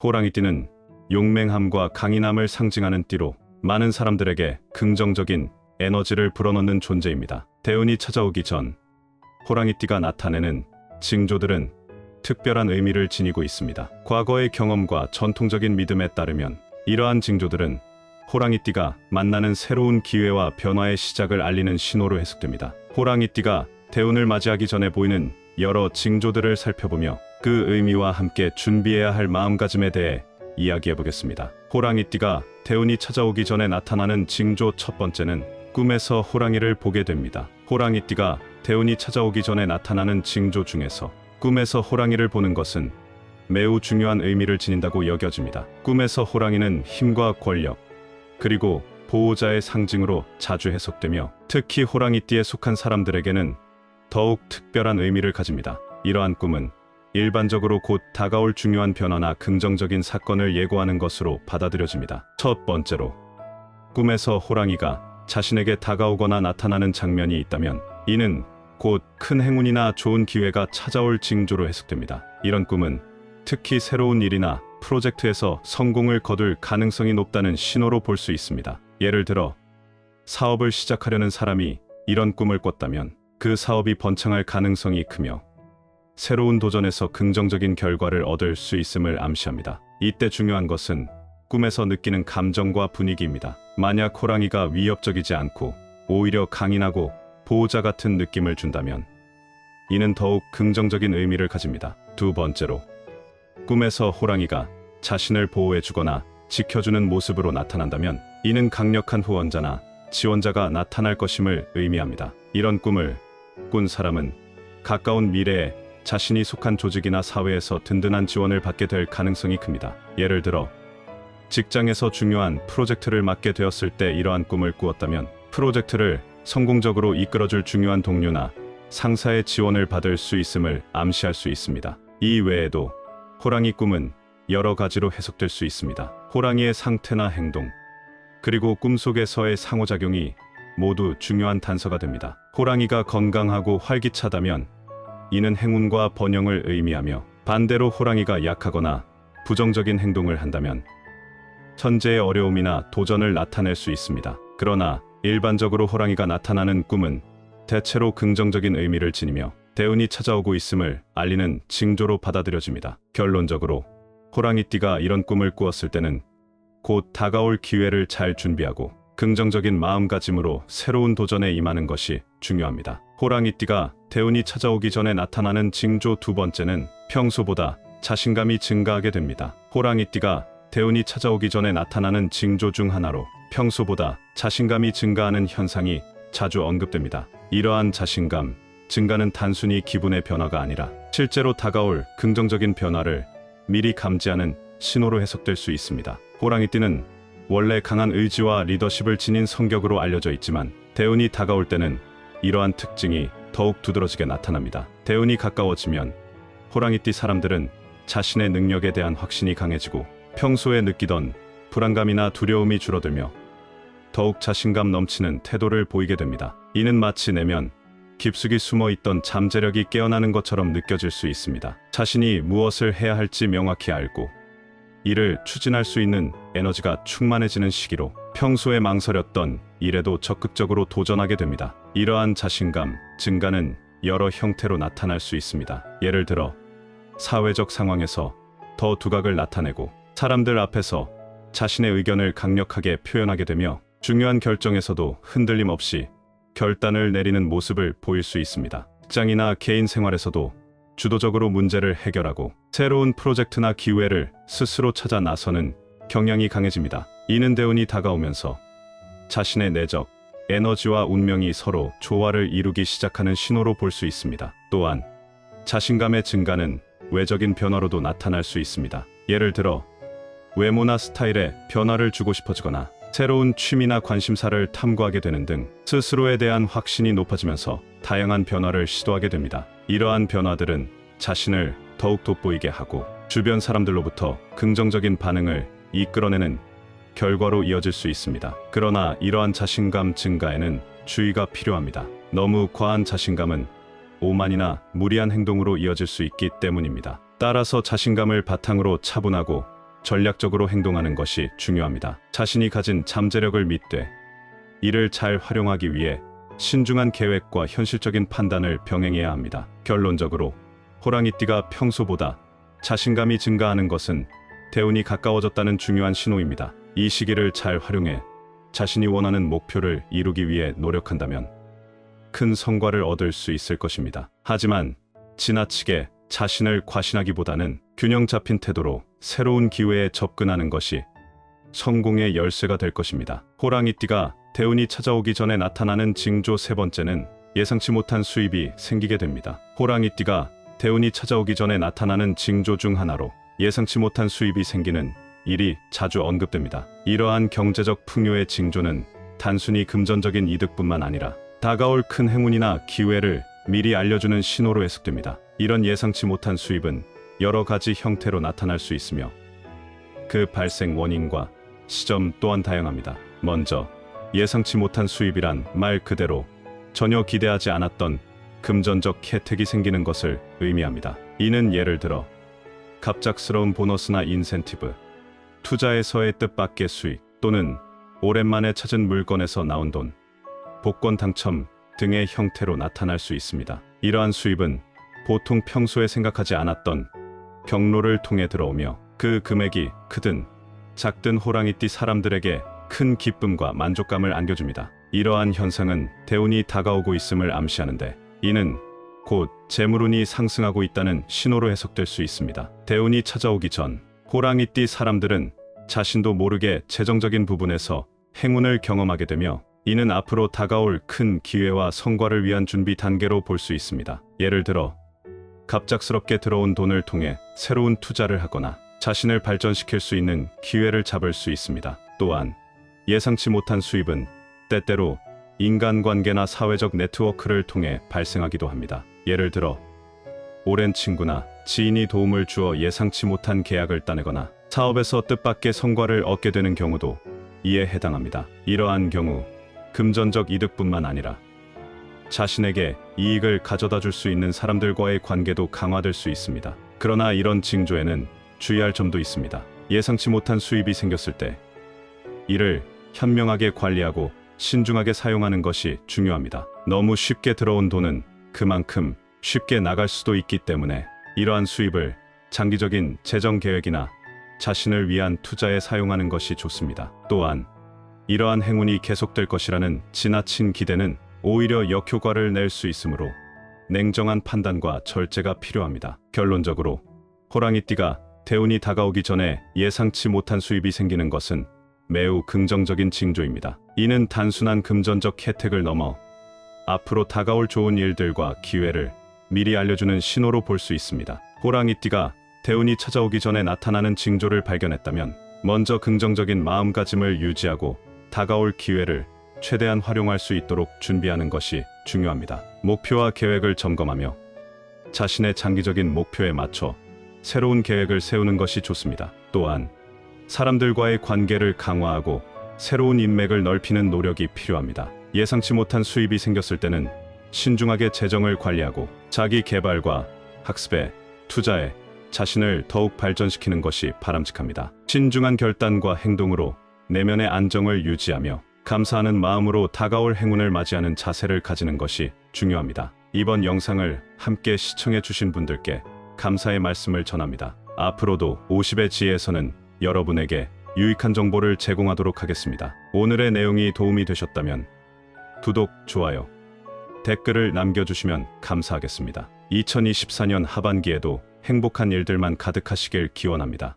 호랑이띠는 용맹함과 강인함을 상징하는 띠로 많은 사람들에게 긍정적인 에너지를 불어넣는 존재입니다. 대운이 찾아오기 전 호랑이띠가 나타내는 징조들은 특별한 의미를 지니고 있습니다. 과거의 경험과 전통적인 믿음에 따르면 이러한 징조들은 호랑이띠가 만나는 새로운 기회와 변화의 시작을 알리는 신호로 해석됩니다. 호랑이띠가 대운을 맞이하기 전에 보이는 여러 징조들을 살펴보며 그 의미와 함께 준비해야 할 마음가짐에 대해 이야기해 보겠습니다. 호랑이띠가 대운이 찾아오기 전에 나타나는 징조 첫 번째는 꿈에서 호랑이를 보게 됩니다. 호랑이띠가 대운이 찾아오기 전에 나타나는 징조 중에서 꿈에서 호랑이를 보는 것은 매우 중요한 의미를 지닌다고 여겨집니다. 꿈에서 호랑이는 힘과 권력, 그리고 보호자의 상징으로 자주 해석되며 특히 호랑이띠에 속한 사람들에게는 더욱 특별한 의미를 가집니다. 이러한 꿈은 일반적으로 곧 다가올 중요한 변화나 긍정적인 사건을 예고하는 것으로 받아들여집니다. 첫 번째로, 꿈에서 호랑이가 자신에게 다가오거나 나타나는 장면이 있다면 이는 곧 큰 행운이나 좋은 기회가 찾아올 징조로 해석됩니다. 이런 꿈은 특히 새로운 일이나 프로젝트에서 성공을 거둘 가능성이 높다는 신호로 볼 수 있습니다. 예를 들어 사업을 시작하려는 사람이 이런 꿈을 꿨다면 그 사업이 번창할 가능성이 크며 새로운 도전에서 긍정적인 결과를 얻을 수 있음을 암시합니다. 이때 중요한 것은 꿈에서 느끼는 감정과 분위기입니다. 만약 호랑이가 위협적이지 않고 오히려 강인하고 보호자 같은 느낌을 준다면 이는 더욱 긍정적인 의미를 가집니다. 두 번째로, 꿈에서 호랑이가 자신을 보호해주거나 지켜주는 모습으로 나타난다면 이는 강력한 후원자나 지원자가 나타날 것임을 의미합니다. 이런 꿈을 꾼 사람은 가까운 미래에 자신이 속한 조직이나 사회에서 든든한 지원을 받게 될 가능성이 큽니다. 예를 들어 직장에서 중요한 프로젝트를 맡게 되었을 때 이러한 꿈을 꾸었다면 프로젝트를 성공적으로 이끌어줄 중요한 동료나 상사의 지원을 받을 수 있음을 암시할 수 있습니다. 이 외에도 호랑이 꿈은 여러 가지로 해석될 수 있습니다. 호랑이의 상태나 행동, 그리고 꿈속에서의 상호작용이 모두 중요한 단서가 됩니다. 호랑이가 건강하고 활기차다면 이는 행운과 번영을 의미하며 반대로 호랑이가 약하거나 부정적인 행동을 한다면 현재의 어려움이나 도전을 나타낼 수 있습니다. 그러나 일반적으로 호랑이가 나타나는 꿈은 대체로 긍정적인 의미를 지니며 대운이 찾아오고 있음을 알리는 징조로 받아들여집니다. 결론적으로 호랑이띠가 이런 꿈을 꾸었을 때는 곧 다가올 기회를 잘 준비하고 긍정적인 마음가짐으로 새로운 도전에 임하는 것이 중요합니다. 호랑이띠가 대운이 찾아오기 전에 나타나는 징조 두 번째는 평소보다 자신감이 증가하게 됩니다. 호랑이띠가 대운이 찾아오기 전에 나타나는 징조 중 하나로 평소보다 자신감이 증가하는 현상이 자주 언급됩니다. 이러한 자신감 증가는 단순히 기분의 변화가 아니라 실제로 다가올 긍정적인 변화를 미리 감지하는 신호로 해석될 수 있습니다. 호랑이띠는 원래 강한 의지와 리더십을 지닌 성격으로 알려져 있지만 대운이 다가올 때는 이러한 특징이 더욱 두드러지게 나타납니다. 대운이 가까워지면 호랑이띠 사람들은 자신의 능력에 대한 확신이 강해지고 평소에 느끼던 불안감이나 두려움이 줄어들며 더욱 자신감 넘치는 태도를 보이게 됩니다. 이는 마치 내면 깊숙이 숨어있던 잠재력이 깨어나는 것처럼 느껴질 수 있습니다. 자신이 무엇을 해야 할지 명확히 알고 이를 추진할 수 있는 에너지가 충만해지는 시기로 평소에 망설였던 일에도 적극적으로 도전하게 됩니다. 이러한 자신감 증가는 여러 형태로 나타날 수 있습니다. 예를 들어 사회적 상황에서 더 두각을 나타내고 사람들 앞에서 자신의 의견을 강력하게 표현하게 되며 중요한 결정에서도 흔들림 없이 결단을 내리는 모습을 보일 수 있습니다. 직장이나 개인 생활에서도 주도적으로 문제를 해결하고 새로운 프로젝트나 기회를 스스로 찾아 나서는 경향이 강해집니다. 이는 대운이 다가오면서 자신의 내적, 에너지와 운명이 서로 조화를 이루기 시작하는 신호로 볼 수 있습니다. 또한 자신감의 증가는 외적인 변화로도 나타날 수 있습니다. 예를 들어 외모나 스타일에 변화를 주고 싶어지거나 새로운 취미나 관심사를 탐구하게 되는 등 스스로에 대한 확신이 높아지면서 다양한 변화를 시도하게 됩니다. 이러한 변화들은 자신을 더욱 돋보이게 하고 주변 사람들로부터 긍정적인 반응을 이끌어내는 결과로 이어질 수 있습니다. 그러나 이러한 자신감 증가에는 주의가 필요합니다. 너무 과한 자신감은 오만이나 무리한 행동으로 이어질 수 있기 때문입니다. 따라서 자신감을 바탕으로 차분하고 전략적으로 행동하는 것이 중요합니다. 자신이 가진 잠재력을 믿되 이를 잘 활용하기 위해 신중한 계획과 현실적인 판단을 병행해야 합니다. 결론적으로 호랑이띠가 평소보다 자신감이 증가하는 것은 대운이 가까워졌다는 중요한 신호입니다. 이 시기를 잘 활용해 자신이 원하는 목표를 이루기 위해 노력한다면 큰 성과를 얻을 수 있을 것입니다. 하지만 지나치게 자신을 과신하기보다는 균형 잡힌 태도로 새로운 기회에 접근하는 것이 성공의 열쇠가 될 것입니다. 호랑이띠가 대운이 찾아오기 전에 나타나는 징조 세 번째는 예상치 못한 수입이 생기게 됩니다. 호랑이띠가 대운이 찾아오기 전에 나타나는 징조 중 하나로 예상치 못한 수입이 생기는 일이 자주 언급됩니다. 이러한 경제적 풍요의 징조는 단순히 금전적인 이득뿐만 아니라 다가올 큰 행운이나 기회를 미리 알려주는 신호로 해석됩니다. 이런 예상치 못한 수입은 여러 가지 형태로 나타날 수 있으며 그 발생 원인과 시점 또한 다양합니다. 먼저 예상치 못한 수입이란 말 그대로 전혀 기대하지 않았던 금전적 혜택이 생기는 것을 의미합니다. 이는 예를 들어 갑작스러운 보너스나 인센티브, 투자에서의 뜻밖의 수익, 또는 오랜만에 찾은 물건에서 나온 돈, 복권 당첨 등의 형태로 나타날 수 있습니다. 이러한 수입은 보통 평소에 생각하지 않았던 경로를 통해 들어오며 그 금액이 크든 작든 호랑이띠 사람들에게 큰 기쁨과 만족감을 안겨줍니다. 이러한 현상은 대운이 다가오고 있음을 암시하는데 이는 곧 재물운이 상승하고 있다는 신호로 해석될 수 있습니다. 대운이 찾아오기 전 호랑이띠 사람들은 자신도 모르게 재정적인 부분에서 행운을 경험하게 되며 이는 앞으로 다가올 큰 기회와 성과를 위한 준비 단계로 볼 수 있습니다. 예를 들어 갑작스럽게 들어온 돈을 통해 새로운 투자를 하거나 자신을 발전시킬 수 있는 기회를 잡을 수 있습니다. 또한 예상치 못한 수입은 때때로 인간관계나 사회적 네트워크를 통해 발생하기도 합니다. 예를 들어 오랜 친구나 지인이 도움을 주어 예상치 못한 계약을 따내거나 사업에서 뜻밖의 성과를 얻게 되는 경우도 이에 해당합니다. 이러한 경우 금전적 이득뿐만 아니라 자신에게 이익을 가져다 줄 수 있는 사람들과의 관계도 강화될 수 있습니다. 그러나 이런 징조에는 주의할 점도 있습니다. 예상치 못한 수입이 생겼을 때 이를 현명하게 관리하고 신중하게 사용하는 것이 중요합니다. 너무 쉽게 들어온 돈은 그만큼 쉽게 나갈 수도 있기 때문에 이러한 수입을 장기적인 재정 계획이나 자신을 위한 투자에 사용하는 것이 좋습니다. 또한 이러한 행운이 계속될 것이라는 지나친 기대는 오히려 역효과를 낼 수 있으므로 냉정한 판단과 절제가 필요합니다. 결론적으로 호랑이띠가 대운이 다가오기 전에 예상치 못한 수입이 생기는 것은 매우 긍정적인 징조입니다. 이는 단순한 금전적 혜택을 넘어 앞으로 다가올 좋은 일들과 기회를 미리 알려주는 신호로 볼 수 있습니다. 호랑이띠가 대운이 찾아오기 전에 나타나는 징조를 발견했다면 먼저 긍정적인 마음가짐을 유지하고 다가올 기회를 최대한 활용할 수 있도록 준비하는 것이 중요합니다. 목표와 계획을 점검하며 자신의 장기적인 목표에 맞춰 새로운 계획을 세우는 것이 좋습니다. 또한 사람들과의 관계를 강화하고 새로운 인맥을 넓히는 노력이 필요합니다. 예상치 못한 수입이 생겼을 때는 신중하게 재정을 관리하고 자기 개발과 학습에, 투자에 자신을 더욱 발전시키는 것이 바람직합니다. 신중한 결단과 행동으로 내면의 안정을 유지하며 감사하는 마음으로 다가올 행운을 맞이하는 자세를 가지는 것이 중요합니다. 이번 영상을 함께 시청해 주신 분들께 감사의 말씀을 전합니다. 앞으로도 50의 지혜에서는 여러분에게 유익한 정보를 제공하도록 하겠습니다. 오늘의 내용이 도움이 되셨다면 구독, 좋아요, 댓글을 남겨주시면 감사하겠습니다. 2024년 하반기에도 행복한 일들만 가득하시길 기원합니다.